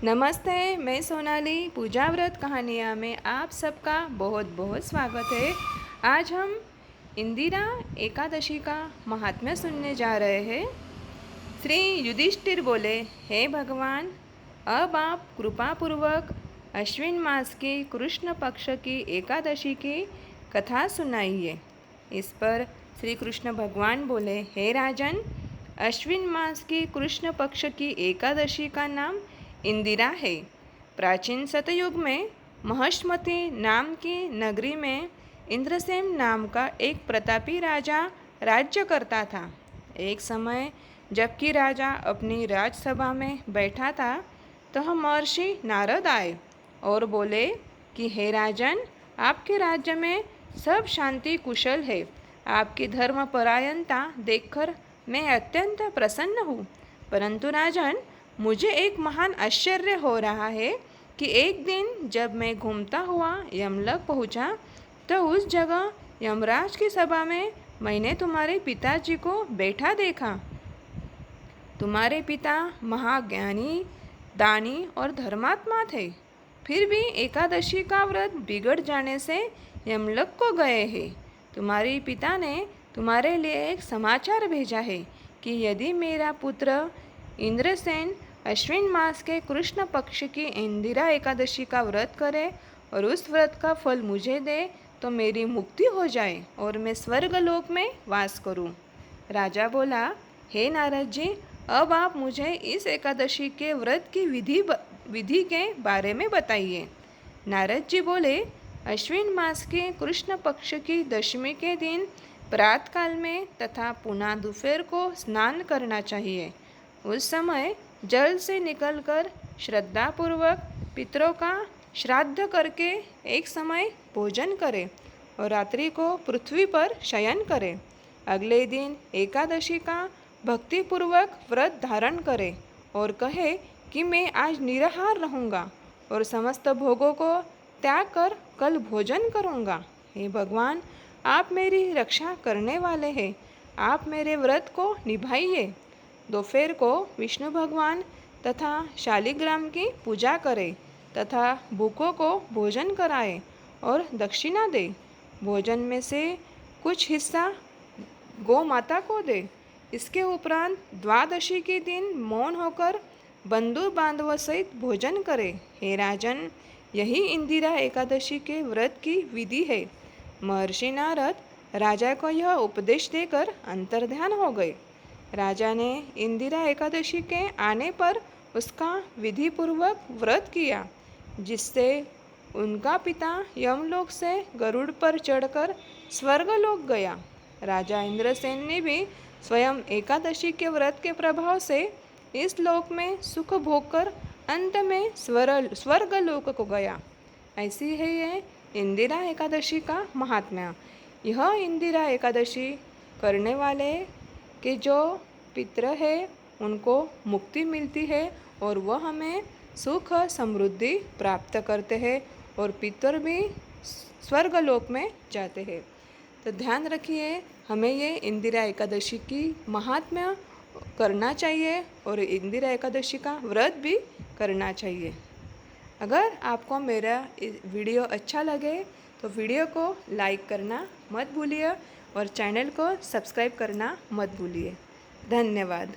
नमस्ते, मैं सोनाली। पूजा व्रत कहानियाँ में आप सबका बहुत बहुत स्वागत है। आज हम इंदिरा एकादशी का महात्म्य सुनने जा रहे हैं। श्री युधिष्ठिर बोले, हे भगवान, अब आप कृपापूर्वक अश्विन मास की कृष्ण पक्ष की एकादशी की कथा सुनाइए। इस पर श्री कृष्ण भगवान बोले, हे राजन, अश्विन मास की कृष्ण पक्ष की एकादशी का नाम इंदिरा है। प्राचीन सतयुग में महष्मति नाम की नगरी में इंद्रसेन नाम का एक प्रतापी राजा राज्य करता था। एक समय जबकि राजा अपनी राजसभा में बैठा था तो महर्षि नारद आए और बोले कि हे राजन, आपके राज्य में सब शांति कुशल है। आपकी धर्मपरायणता देखकर मैं अत्यंत प्रसन्न हूँ। परंतु राजन, मुझे एक महान आश्चर्य हो रहा है कि एक दिन जब मैं घूमता हुआ यमलोक पहुँचा तो उस जगह यमराज की सभा में मैंने तुम्हारे पिताजी को बैठा देखा। तुम्हारे पिता महाज्ञानी, दानी और धर्मात्मा थे, फिर भी एकादशी का व्रत बिगड़ जाने से यमलोक को गए हैं। तुम्हारे पिता ने तुम्हारे लिए एक समाचार भेजा है कि यदि मेरा पुत्र इंद्रसेन अश्विन मास के कृष्ण पक्ष की इंदिरा एकादशी का व्रत करे और उस व्रत का फल मुझे दे तो मेरी मुक्ति हो जाए और मैं स्वर्गलोक में वास करूं। राजा बोला, हे नारद जी, अब आप मुझे इस एकादशी के व्रत की विधि के बारे में बताइए। नारद जी बोले, अश्विन मास के कृष्ण पक्ष की दशमी के दिन प्रातःकाल में तथा पुनः दोपहर को स्नान करना चाहिए। उस समय जल से निकलकर श्रद्धापूर्वक पितरों का श्राद्ध करके एक समय भोजन करें और रात्रि को पृथ्वी पर शयन करें। अगले दिन एकादशी का भक्तिपूर्वक व्रत धारण करें और कहे कि मैं आज निराहार रहूँगा और समस्त भोगों को त्याग कर कल भोजन करूँगा। हे भगवान, आप मेरी रक्षा करने वाले हैं, आप मेरे व्रत को निभाइए। दोपहर को विष्णु भगवान तथा शालिग्राम की पूजा करें तथा भूखों को भोजन कराएं और दक्षिणा दे। भोजन में से कुछ हिस्सा गौ माता को दे। इसके उपरांत द्वादशी के दिन मौन होकर बंधु बांधवों सहित भोजन करें। हे राजन, यही इंदिरा एकादशी के व्रत की विधि है। महर्षि नारद राजा को यह उपदेश देकर अंतर्ध्यान हो गए। राजा ने इंदिरा एकादशी के आने पर उसका विधिपूर्वक व्रत किया, जिससे उनका पिता यमलोक से गरुड़ पर चढ़कर स्वर्गलोक गया। राजा इंद्रसेन ने भी स्वयं एकादशी के व्रत के प्रभाव से इस लोक में सुख भोगकर अंत में स्वर्गलोक को गया। ऐसी है ये इंदिरा एकादशी का महात्म्य। यह इंदिरा एकादशी करने वाले कि जो पितर है उनको मुक्ति मिलती है और वह हमें सुख समृद्धि प्राप्त करते हैं और पितर भी स्वर्गलोक में जाते हैं। तो ध्यान रखिए, हमें ये इंदिरा एकादशी की महात्म्य करना चाहिए और इंदिरा एकादशी का व्रत भी करना चाहिए। अगर आपको मेरा वीडियो अच्छा लगे तो वीडियो को लाइक करना मत भूलिए और चैनल को सब्सक्राइब करना मत भूलिए। धन्यवाद।